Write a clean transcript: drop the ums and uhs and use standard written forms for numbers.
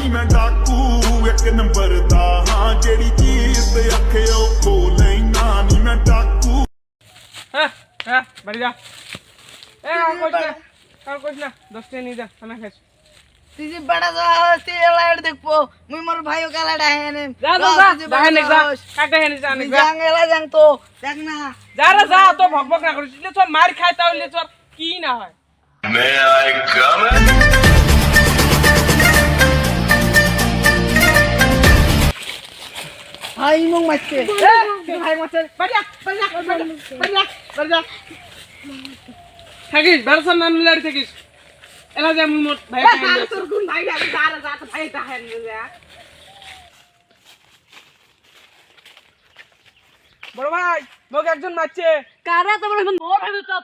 मैं डाकू एक नंबर दा हां जेड़ी चीज ते अखे ओ खो लेना नी मैं डाकू बढ़िया और कुछ ना 10 टे नहीं जा खाना खाइस तुझे बड़ा सा लाइट देखो मुई मोर भाइयों का लाइट है ने जा बाहर निकल जा काटे है नहीं जाने जांगेला जांग तो देखना जा रे जा तो भगभग ना करिस ले तो मार खाता ले तो की ना है मैं आई कम भाई मुंग मचके भाई मचल बढ़िया থাকিস বারসন নাম লড় থাকিস এলা যে মোট ভাই তোর গুণ ভাই আমি যা তো ভাই তা হেন যা বড় ভাই মোক একজন মারছে কারা তো বলে মোর হবে তো